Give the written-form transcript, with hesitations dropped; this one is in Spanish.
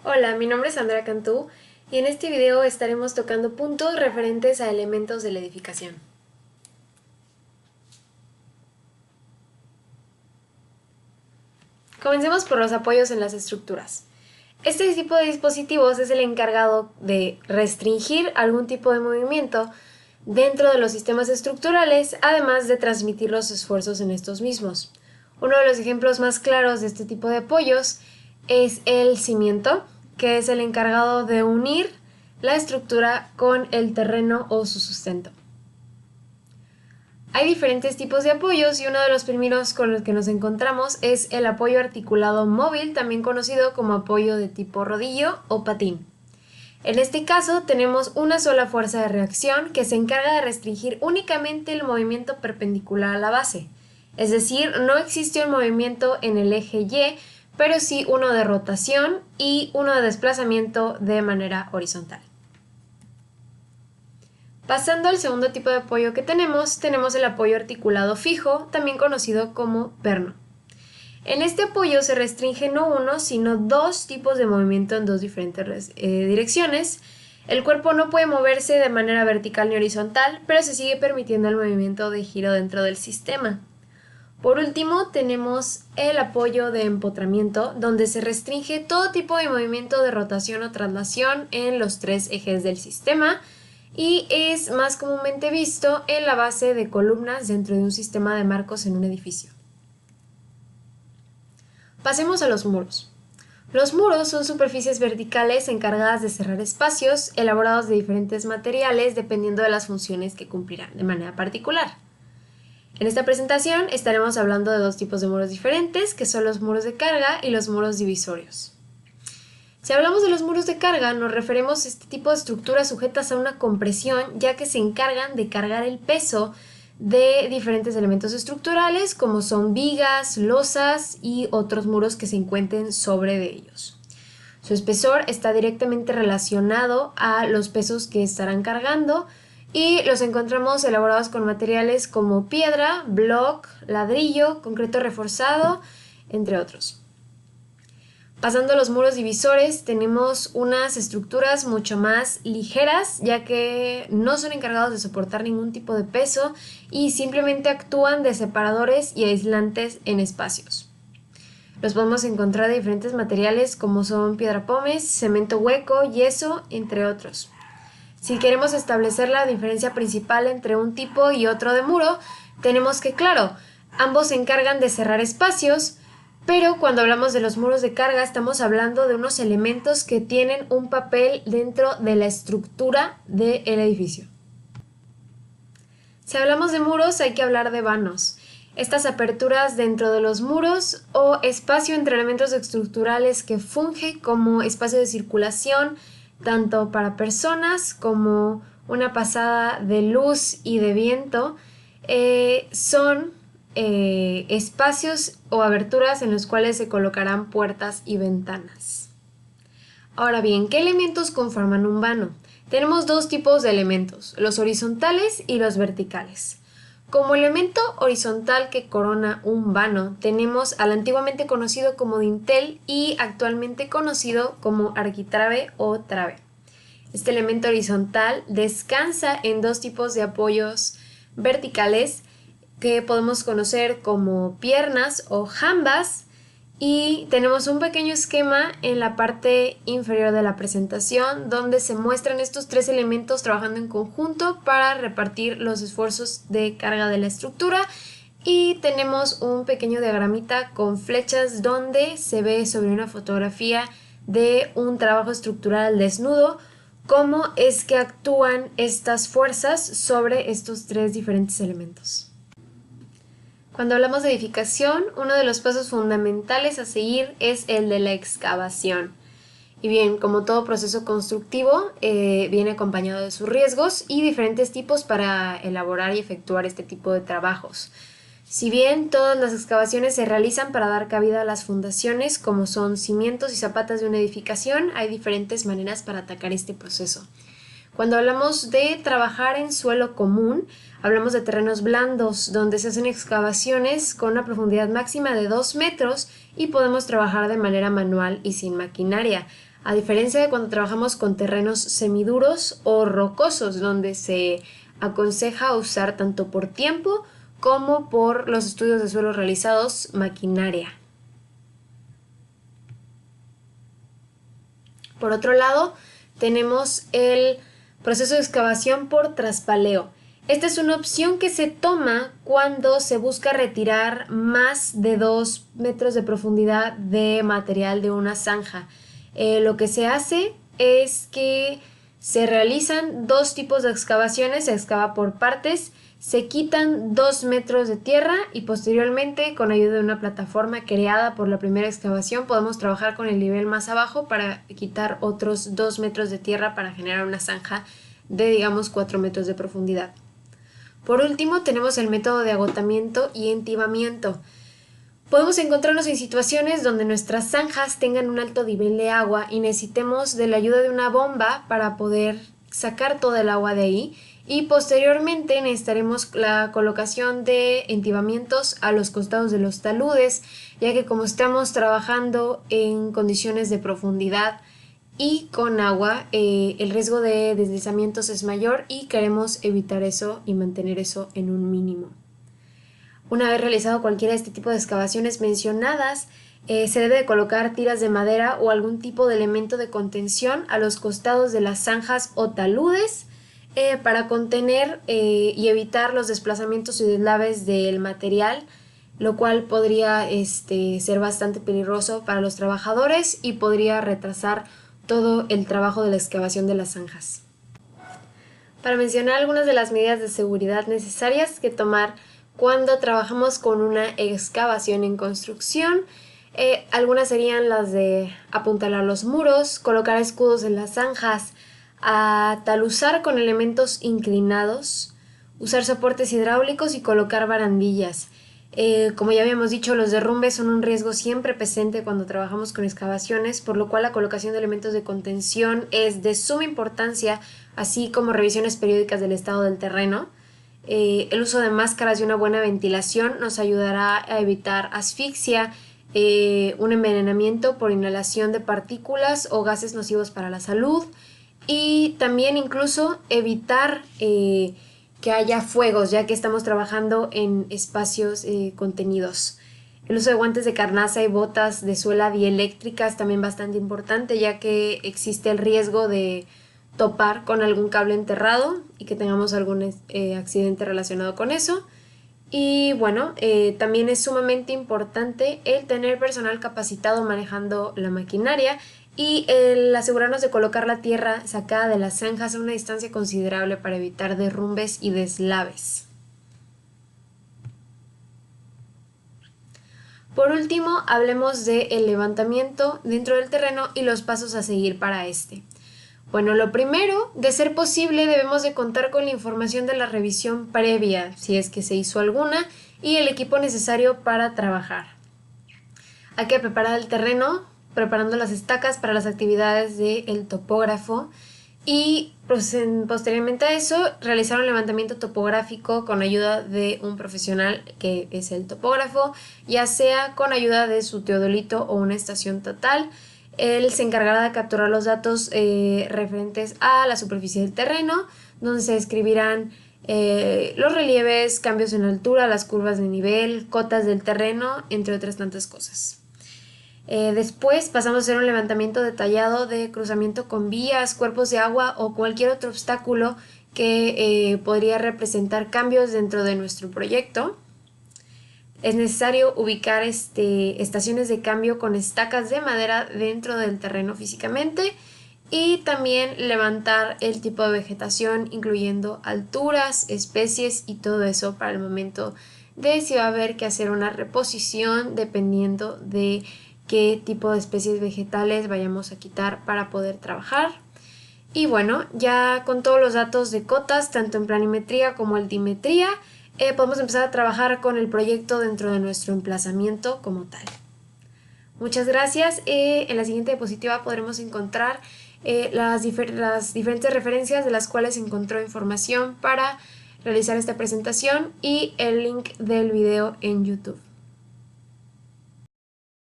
Hola, mi nombre es Andrea Cantú y en este video estaremos tocando puntos referentes a elementos de la edificación. Comencemos por los apoyos en las estructuras. Este tipo de dispositivos es el encargado de restringir algún tipo de movimiento dentro de los sistemas estructurales, además de transmitir los esfuerzos en estos mismos. Uno de los ejemplos más claros de este tipo de apoyos es el cimiento, que es el encargado de unir la estructura con el terreno o su sustento. Hay diferentes tipos de apoyos y uno de los primeros con los que nos encontramos es el apoyo articulado móvil, también conocido como apoyo de tipo rodillo o patín. En este caso tenemos una sola fuerza de reacción que se encarga de restringir únicamente el movimiento perpendicular a la base. Es decir, no existe un movimiento en el eje Y, pero sí uno de rotación y uno de desplazamiento de manera horizontal. Pasando al segundo tipo de apoyo que tenemos el apoyo articulado fijo, también conocido como perno. En este apoyo se restringe no uno, sino dos tipos de movimiento en dos diferentes direcciones. El cuerpo no puede moverse de manera vertical ni horizontal, pero se sigue permitiendo el movimiento de giro dentro del sistema. Por último, tenemos el apoyo de empotramiento, donde se restringe todo tipo de movimiento de rotación o traslación en los tres ejes del sistema y es más comúnmente visto en la base de columnas dentro de un sistema de marcos en un edificio. Pasemos a los muros. Los muros son superficies verticales encargadas de cerrar espacios elaborados de diferentes materiales dependiendo de las funciones que cumplirán de manera particular. En esta presentación estaremos hablando de dos tipos de muros diferentes, que son los muros de carga y los muros divisorios. Si hablamos de los muros de carga, nos referimos a este tipo de estructuras sujetas a una compresión, ya que se encargan de cargar el peso de diferentes elementos estructurales, como son vigas, losas y otros muros que se encuentren sobre de ellos. Su espesor está directamente relacionado a los pesos que estarán cargando y los encontramos elaborados con materiales como piedra, bloc, ladrillo, concreto reforzado, entre otros. Pasando a los muros divisores, tenemos unas estructuras mucho más ligeras, ya que no son encargados de soportar ningún tipo de peso y simplemente actúan de separadores y aislantes en espacios. Los podemos encontrar de diferentes materiales como son piedra pómez, cemento hueco, yeso, entre otros. Si queremos establecer la diferencia principal entre un tipo y otro de muro, tenemos que, claro, ambos se encargan de cerrar espacios, pero cuando hablamos de los muros de carga estamos hablando de unos elementos que tienen un papel dentro de la estructura del edificio. Si hablamos de muros hay que hablar de vanos. Estas aperturas dentro de los muros o espacio entre elementos estructurales que funge como espacio de circulación tanto para personas como una pasada de luz y de viento, son espacios o aberturas en los cuales se colocarán puertas y ventanas. Ahora bien, ¿qué elementos conforman un vano? Tenemos dos tipos de elementos, los horizontales y los verticales. Como elemento horizontal que corona un vano, tenemos al antiguamente conocido como dintel y actualmente conocido como arquitrabe o trabe. Este elemento horizontal descansa en dos tipos de apoyos verticales que podemos conocer como piernas o jambas, y tenemos un pequeño esquema en la parte inferior de la presentación donde se muestran estos tres elementos trabajando en conjunto para repartir los esfuerzos de carga de la estructura, y tenemos un pequeño diagramita con flechas donde se ve sobre una fotografía de un trabajo estructural al desnudo cómo es que actúan estas fuerzas sobre estos tres diferentes elementos. Cuando hablamos de edificación, uno de los pasos fundamentales a seguir es el de la excavación. Y bien, como todo proceso constructivo, viene acompañado de sus riesgos y diferentes tipos para elaborar y efectuar este tipo de trabajos. Si bien todas las excavaciones se realizan para dar cabida a las fundaciones, como son cimientos y zapatas de una edificación, hay diferentes maneras para atacar este proceso. Cuando hablamos de trabajar en suelo común, hablamos de terrenos blandos, donde se hacen excavaciones con una profundidad máxima de 2 metros y podemos trabajar de manera manual y sin maquinaria, a diferencia de cuando trabajamos con terrenos semiduros o rocosos, donde se aconseja usar tanto por tiempo como por los estudios de suelo realizados maquinaria. Por otro lado, tenemos el proceso de excavación por traspaleo. Esta es una opción que se toma cuando se busca retirar más de 2 metros de profundidad de material de una zanja. Lo que se hace es que se realizan dos tipos de excavaciones, se excava por partes, se quitan 2 metros de tierra y posteriormente, con ayuda de una plataforma creada por la primera excavación, podemos trabajar con el nivel más abajo para quitar otros 2 metros de tierra para generar una zanja de, digamos, 4 metros de profundidad. Por último, tenemos el método de agotamiento y entibamiento. Podemos encontrarnos en situaciones donde nuestras zanjas tengan un alto nivel de agua y necesitemos de la ayuda de una bomba para poder sacar toda el agua de ahí, y posteriormente necesitaremos la colocación de entibamientos a los costados de los taludes, ya que como estamos trabajando en condiciones de profundidad y con agua, el riesgo de deslizamientos es mayor y queremos evitar eso y mantener eso en un mínimo. Una vez realizado cualquiera de este tipo de excavaciones mencionadas, se debe de colocar tiras de madera o algún tipo de elemento de contención a los costados de las zanjas o taludes para contener y evitar los desplazamientos y deslaves del material, lo cual podría ser bastante peligroso para los trabajadores y podría retrasar todo el trabajo de la excavación de las zanjas. Para mencionar algunas de las medidas de seguridad necesarias que tomar cuando trabajamos con una excavación en construcción, algunas serían las de apuntalar los muros, colocar escudos en las zanjas, taluzar con elementos inclinados, usar soportes hidráulicos y colocar barandillas. Como ya habíamos dicho, los derrumbes son un riesgo siempre presente cuando trabajamos con excavaciones, por lo cual la colocación de elementos de contención es de suma importancia, así como revisiones periódicas del estado del terreno. El uso de máscaras y una buena ventilación nos ayudará a evitar asfixia, un envenenamiento por inhalación de partículas o gases nocivos para la salud, y también incluso evitar que haya fuegos, ya que estamos trabajando en espacios contenidos. El uso de guantes de carnaza y botas de suela dieléctrica es también bastante importante, ya que existe el riesgo de topar con algún cable enterrado y que tengamos algún accidente relacionado con eso. Y bueno, también es sumamente importante el tener personal capacitado manejando la maquinaria y el asegurarnos de colocar la tierra sacada de las zanjas a una distancia considerable para evitar derrumbes y deslaves. Por último, hablemos del levantamiento dentro del terreno y los pasos a seguir para este. Bueno, lo primero, de ser posible, debemos de contar con la información de la revisión previa, si es que se hizo alguna, y el equipo necesario para trabajar. Hay que preparar el terreno, preparando las estacas para las actividades del topógrafo, y posteriormente a eso realizar un levantamiento topográfico con ayuda de un profesional que es el topógrafo, ya sea con ayuda de su teodolito o una estación total. Él se encargará de capturar los datos referentes a la superficie del terreno, donde se describirán los relieves, cambios en altura, las curvas de nivel, cotas del terreno, entre otras tantas cosas. Después pasamos a hacer un levantamiento detallado de cruzamiento con vías, cuerpos de agua o cualquier otro obstáculo que podría representar cambios dentro de nuestro proyecto. Es necesario ubicar estaciones de cambio con estacas de madera dentro del terreno físicamente, y también levantar el tipo de vegetación, incluyendo alturas, especies y todo eso para el momento de si va a haber que hacer una reposición dependiendo de qué tipo de especies vegetales vayamos a quitar para poder trabajar. Y bueno, ya con todos los datos de cotas, tanto en planimetría como altimetría, podemos empezar a trabajar con el proyecto dentro de nuestro emplazamiento como tal. Muchas gracias. En la siguiente diapositiva podremos encontrar las diferentes referencias de las cuales encontró información para realizar esta presentación y el link del video en YouTube.